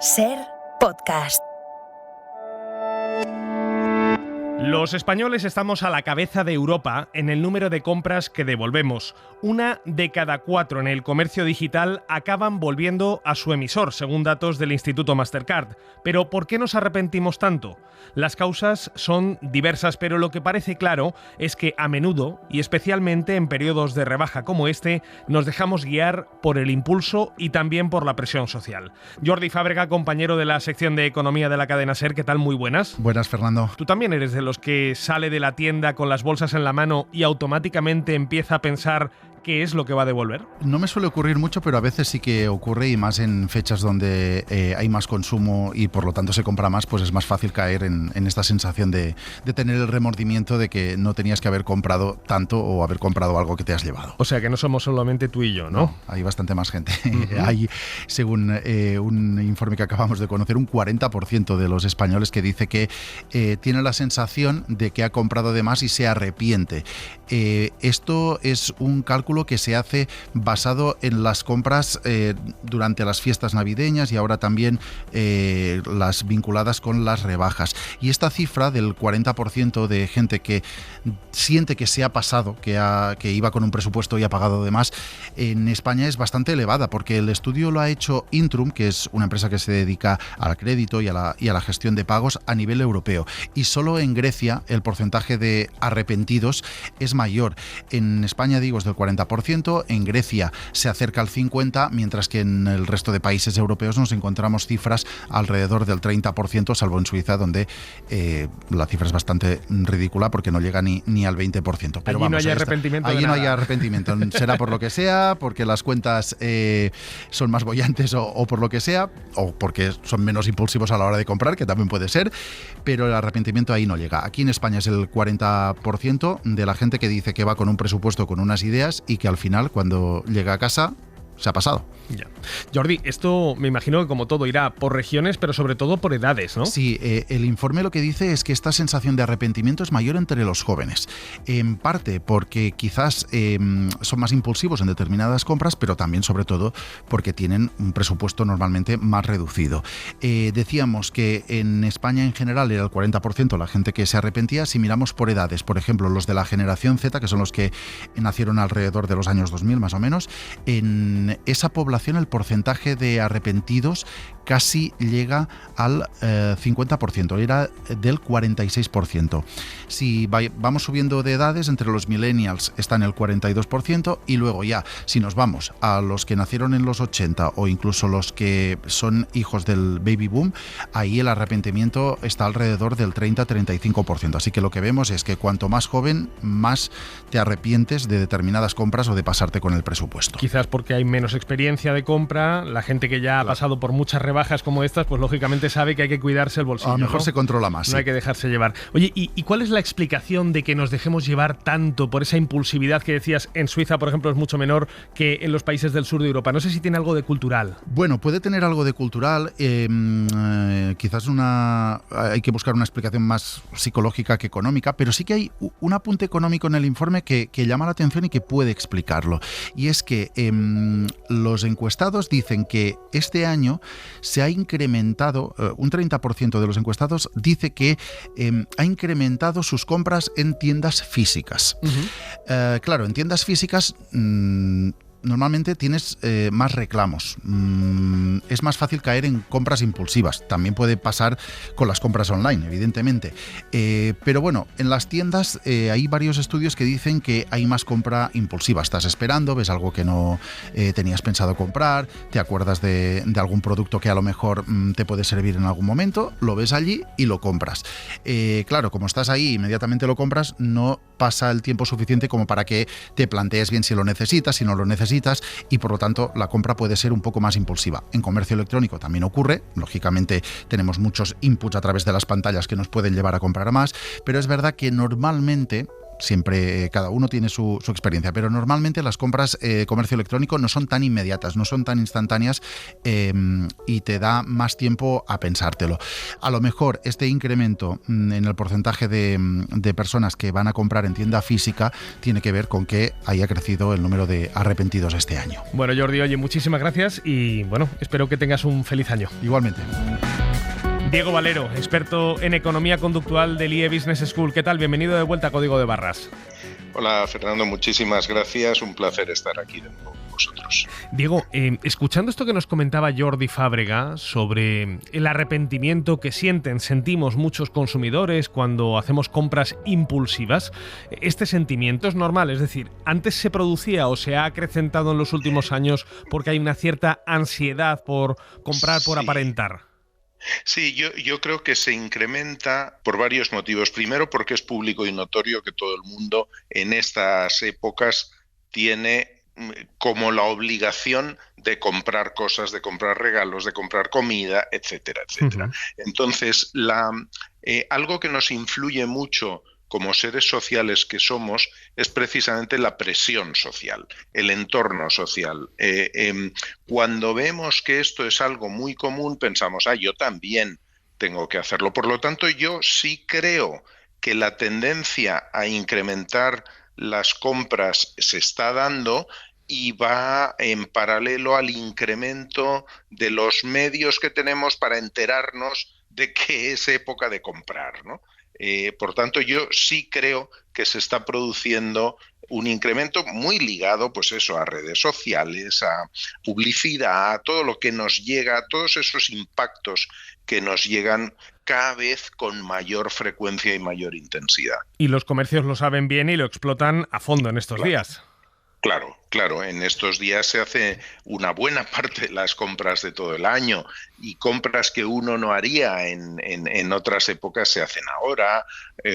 SER Podcast. Los españoles estamos a la cabeza de Europa en el número de compras que devolvemos. 1 de cada 4 en el comercio digital acaban volviendo a su emisor, según datos del Instituto Mastercard. Pero ¿por qué nos arrepentimos tanto? Las causas son diversas, pero lo que parece claro es que a menudo, y especialmente en periodos de rebaja como este, nos dejamos guiar por el impulso y también por la presión social. Jordi Fàbrega, compañero de la sección de Economía de la cadena SER, ¿qué tal? Muy buenas. Buenas, Fernando. ¿Tú también eres de los que sale de la tienda con las bolsas en la mano y automáticamente empieza a pensar qué es lo que va a devolver? No me suele ocurrir mucho, pero a veces sí que ocurre, y más en fechas donde hay más consumo y por lo tanto se compra más, pues es más fácil caer en esta sensación de tener el remordimiento de que no tenías que haber comprado tanto o haber comprado algo que te has llevado. O sea que no somos solamente tú y yo, ¿no? No, hay bastante más gente. Hay, según un informe que acabamos de conocer, un 40% de los españoles que dice que tiene la sensación de que ha comprado de más y se arrepiente. Esto es un cálculo que se hace basado en las compras durante las fiestas navideñas y ahora también las vinculadas con las rebajas. Y esta cifra del 40% de gente que siente que se ha pasado, que iba con un presupuesto y ha pagado de más, en España es bastante elevada, porque el estudio lo ha hecho Intrum, que es una empresa que se dedica al crédito y a la gestión de pagos a nivel europeo. Y solo en Grecia el porcentaje de arrepentidos es mayor. En España, digo, es del 40%, en Grecia se acerca al 50%, mientras que en el resto de países europeos nos encontramos cifras alrededor del 30%, salvo en Suiza, donde la cifra es bastante ridícula porque no llega ni al 20%. Pero allí no hay arrepentimiento. Allí no hay arrepentimiento. Será por lo que sea, porque las cuentas son más bollantes o por lo que sea, o porque son menos impulsivos a la hora de comprar, que también puede ser, pero el arrepentimiento ahí no llega. Aquí en España es el 40% de la gente que dice que va con un presupuesto, con unas ideas, y que al final, cuando llega a casa, se ha pasado. Ya. Jordi, esto me imagino que como todo irá por regiones, pero sobre todo por edades, ¿no? Sí, el informe lo que dice es que esta sensación de arrepentimiento es mayor entre los jóvenes. En parte porque quizás son más impulsivos en determinadas compras, pero también, sobre todo, porque tienen un presupuesto normalmente más reducido. Decíamos que en España en general era el 40% la gente que se arrepentía. Si miramos por edades, por ejemplo, los de la generación Z, que son los que nacieron alrededor de los años 2000 más o menos, en esa población el porcentaje de arrepentidos casi llega al 50%, era del 46%. Si vamos subiendo de edades, entre los millennials está en el 42%, y luego ya, si nos vamos a los que nacieron en los 80 o incluso los que son hijos del baby boom, ahí el arrepentimiento está alrededor del 30-35%. Así que lo que vemos es que cuanto más joven, más te arrepientes de determinadas compras o de pasarte con el presupuesto. Quizás porque hay menos experiencia de compra, la gente que ya ha pasado por muchas rebajas como estas, pues lógicamente sabe que hay que cuidarse el bolsillo. A lo mejor, ¿no? Se controla más. No sí. hay que dejarse llevar. Oye, ¿y cuál es la explicación de que nos dejemos llevar tanto por esa impulsividad que decías en Suiza, por ejemplo, es mucho menor que en los países del sur de Europa? No sé si tiene algo de cultural. Bueno, puede tener algo de cultural. Quizás hay que buscar una explicación más psicológica que económica, pero sí que hay un apunte económico en el informe que llama la atención y que puede explicarlo. Y es que los encuestados dicen que este año se ha incrementado, un 30% de los encuestados dice que ha incrementado sus compras en tiendas físicas. Claro, en tiendas físicas normalmente tienes más reclamos. Es más fácil caer en compras impulsivas. También puede pasar con las compras online, evidentemente. Pero bueno, en las tiendas hay varios estudios que dicen que hay más compra impulsiva. Estás esperando, ves algo que no tenías pensado comprar, te acuerdas de algún producto que a lo mejor te puede servir en algún momento, lo ves allí y lo compras. Claro, como estás ahí, inmediatamente lo compras, no pasa el tiempo suficiente como para que te plantees bien si lo necesitas, si no lo necesitas, y por lo tanto la compra puede ser un poco más impulsiva. En comercio electrónico también ocurre, lógicamente tenemos muchos inputs a través de las pantallas que nos pueden llevar a comprar más, pero es verdad que normalmente siempre cada uno tiene su experiencia, pero normalmente las compras comercio electrónico no son tan inmediatas, no son tan instantáneas y te da más tiempo a pensártelo. A lo mejor este incremento en el porcentaje de personas que van a comprar en tienda física tiene que ver con que haya crecido el número de arrepentidos este año. Bueno, Jordi, oye, muchísimas gracias y bueno, espero que tengas un feliz año. Igualmente. Diego Valero, experto en economía conductual del IE Business School. ¿Qué tal? Bienvenido de vuelta a Código de Barras. Hola, Fernando, muchísimas gracias. Un placer estar aquí de nuevo con vosotros. Diego, escuchando esto que nos comentaba Jordi Fábrega sobre el arrepentimiento que sentimos muchos consumidores cuando hacemos compras impulsivas, ¿este sentimiento es normal? Es decir, ¿antes se producía o se ha acrecentado en los últimos años porque hay una cierta ansiedad por comprar, por aparentar? Sí, yo creo que se incrementa por varios motivos. Primero, porque es público y notorio que todo el mundo en estas épocas tiene como la obligación de comprar cosas, de comprar regalos, de comprar comida, etcétera, etcétera. Uh-huh. Entonces, algo que nos influye mucho como seres sociales que somos, es precisamente la presión social, el entorno social. Cuando vemos que esto es algo muy común, pensamos, yo también tengo que hacerlo. Por lo tanto, yo sí creo que la tendencia a incrementar las compras se está dando y va en paralelo al incremento de los medios que tenemos para enterarnos de que es época de comprar, ¿no? Por tanto, yo sí creo que se está produciendo un incremento muy ligado, pues eso, a redes sociales, a publicidad, a todo lo que nos llega, a todos esos impactos que nos llegan cada vez con mayor frecuencia y mayor intensidad. Y los comercios lo saben bien y lo explotan a fondo en estos días. Claro, en estos días se hace una buena parte de las compras de todo el año y compras que uno no haría en otras épocas se hacen ahora,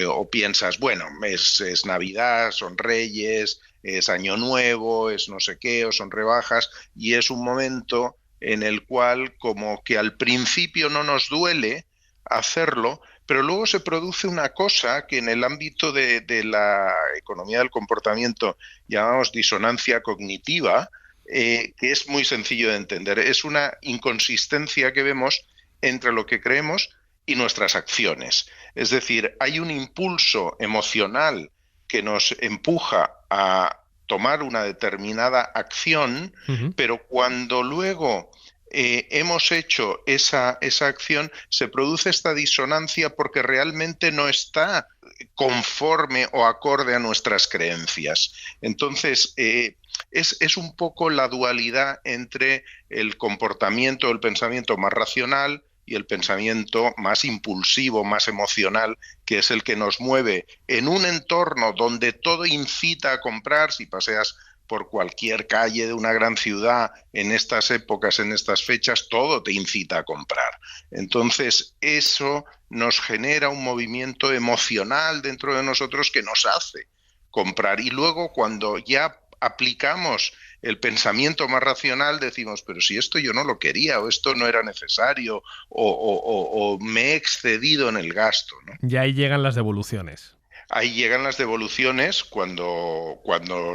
o piensas, bueno, es Navidad, son Reyes, es Año Nuevo, es no sé qué, o son rebajas, y es un momento en el cual como que al principio no nos duele hacerlo, pero luego se produce una cosa que en el ámbito de la economía del comportamiento llamamos disonancia cognitiva, que es muy sencillo de entender. Es una inconsistencia que vemos entre lo que creemos y nuestras acciones. Es decir, hay un impulso emocional que nos empuja a tomar una determinada acción, pero cuando luego hemos hecho esa acción, se produce esta disonancia porque realmente no está conforme o acorde a nuestras creencias. Entonces, es un poco la dualidad entre el comportamiento, el pensamiento más racional y el pensamiento más impulsivo, más emocional, que es el que nos mueve en un entorno donde todo incita a comprar. Si paseas por cualquier calle de una gran ciudad en estas épocas, en estas fechas, todo te incita a comprar. Entonces, eso nos genera un movimiento emocional dentro de nosotros que nos hace comprar. Y luego, cuando ya aplicamos el pensamiento más racional, decimos, pero si esto yo no lo quería, o esto no era necesario, o me he excedido en el gasto, ¿no? Y ahí llegan las devoluciones. Ahí llegan las devoluciones cuando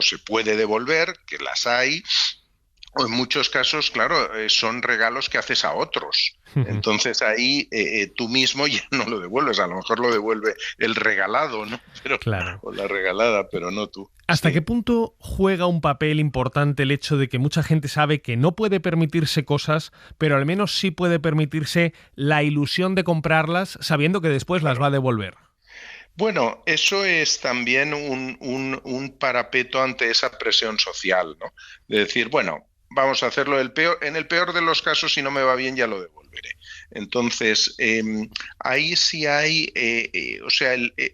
se puede devolver, que las hay, o en muchos casos, claro, son regalos que haces a otros. Entonces ahí tú mismo ya no lo devuelves, a lo mejor lo devuelve el regalado, ¿no? Pero, claro. O la regalada, pero no tú. ¿Hasta qué punto juega un papel importante el hecho de que mucha gente sabe que no puede permitirse cosas, pero al menos sí puede permitirse la ilusión de comprarlas sabiendo que después las va a devolver? Bueno, eso es también un parapeto ante esa presión social, ¿no? De decir, bueno, vamos a hacerlo en el peor de los casos, si no me va bien ya lo devolveré. Entonces, ahí sí hay,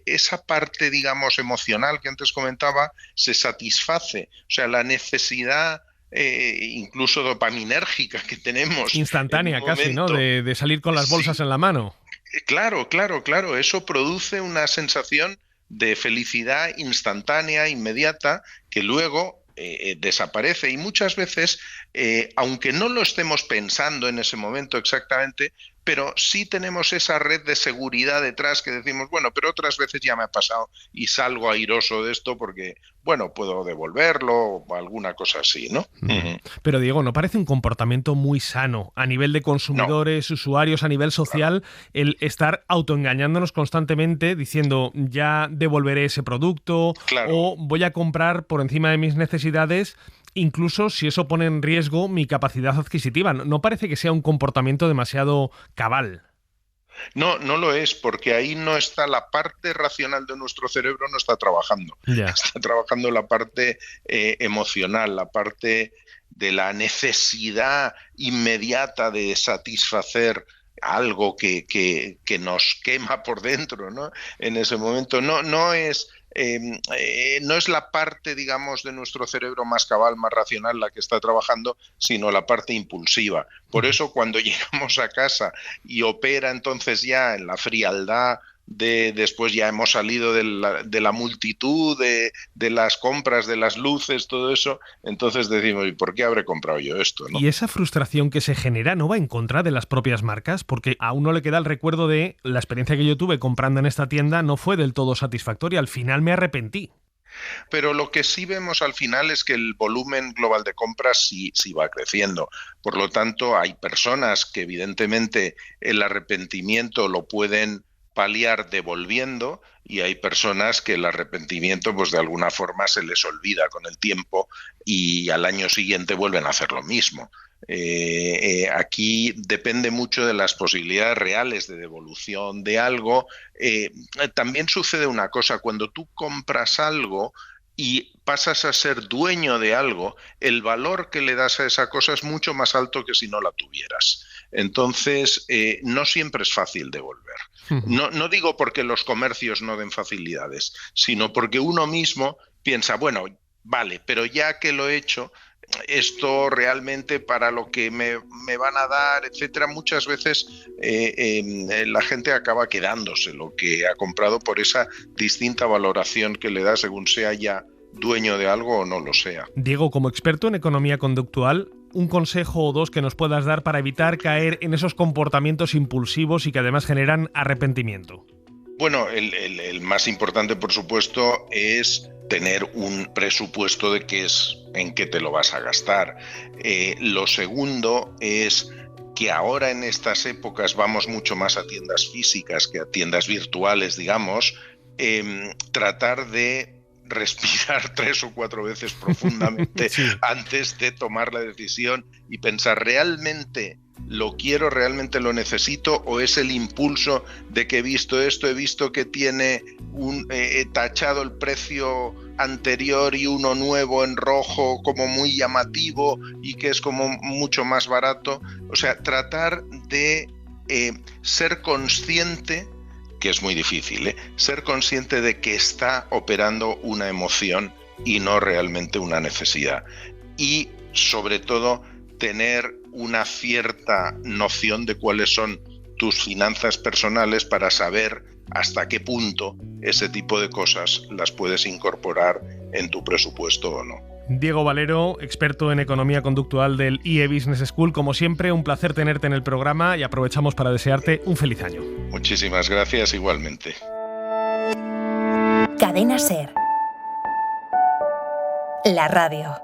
esa parte, digamos, emocional que antes comentaba, se satisface. O sea, la necesidad incluso dopaminérgica que tenemos. Instantánea casi, ¿no? De salir con las bolsas en la mano. Claro. Eso produce una sensación de felicidad instantánea, inmediata, que luego desaparece. Y muchas veces, aunque no lo estemos pensando en ese momento exactamente, pero sí tenemos esa red de seguridad detrás que decimos, bueno, pero otras veces ya me ha pasado y salgo airoso de esto porque, bueno, puedo devolverlo o alguna cosa así, ¿no? Pero Diego, ¿no parece un comportamiento muy sano a nivel de consumidores, usuarios, a nivel social, el estar autoengañándonos constantemente diciendo ya devolveré ese producto o voy a comprar por encima de mis necesidades, incluso si eso pone en riesgo mi capacidad adquisitiva? ¿No parece que sea un comportamiento demasiado cabal? No, no lo es, porque ahí no está la parte racional de nuestro cerebro, no está trabajando. Está trabajando la parte emocional, la parte de la necesidad inmediata de satisfacer algo que nos quema por dentro, ¿no? En ese momento no es la parte, digamos, de nuestro cerebro más cabal, más racional la que está trabajando, sino la parte impulsiva. Por eso cuando llegamos a casa y opera entonces ya en la frialdad después ya hemos salido de la multitud, de las compras, de las luces, todo eso, entonces decimos, ¿y por qué habré comprado yo esto? ¿No? Y esa frustración que se genera no va en contra de las propias marcas, porque a uno le queda el recuerdo de la experiencia que yo tuve comprando en esta tienda no fue del todo satisfactoria, al final me arrepentí. Pero lo que sí vemos al final es que el volumen global de compras sí va creciendo. Por lo tanto, hay personas que evidentemente el arrepentimiento lo pueden paliar devolviendo y hay personas que el arrepentimiento pues de alguna forma se les olvida con el tiempo y al año siguiente vuelven a hacer lo mismo. Aquí depende mucho de las posibilidades reales de devolución de algo. También sucede una cosa, cuando tú compras algo y pasas a ser dueño de algo, el valor que le das a esa cosa es mucho más alto que si no la tuvieras. Entonces, no siempre es fácil devolver. No digo porque los comercios no den facilidades, sino porque uno mismo piensa, bueno, vale, pero ya que lo he hecho, esto realmente para lo que me van a dar, etcétera, muchas veces la gente acaba quedándose lo que ha comprado por esa distinta valoración que le da según sea ya dueño de algo o no lo sea. Diego, como experto en economía conductual, un consejo o dos que nos puedas dar para evitar caer en esos comportamientos impulsivos y que además generan arrepentimiento. Bueno, el más importante, por supuesto, es tener un presupuesto de en qué te lo vas a gastar. Lo segundo es que ahora en estas épocas vamos mucho más a tiendas físicas que a tiendas virtuales, digamos, tratar de respirar 3 o 4 veces profundamente antes de tomar la decisión y pensar, ¿realmente lo quiero, realmente lo necesito o es el impulso de que he visto esto, he visto que tiene tachado el precio anterior y uno nuevo en rojo como muy llamativo y que es como mucho más barato? O sea, tratar de ser consciente, que es muy difícil, ser consciente de que está operando una emoción y no realmente una necesidad. Y sobre todo tener una cierta noción de cuáles son tus finanzas personales para saber hasta qué punto ese tipo de cosas las puedes incorporar en tu presupuesto o no. Diego Valero, experto en economía conductual del IE Business School. Como siempre, un placer tenerte en el programa y aprovechamos para desearte un feliz año. Muchísimas gracias, igualmente. Cadena SER. La radio.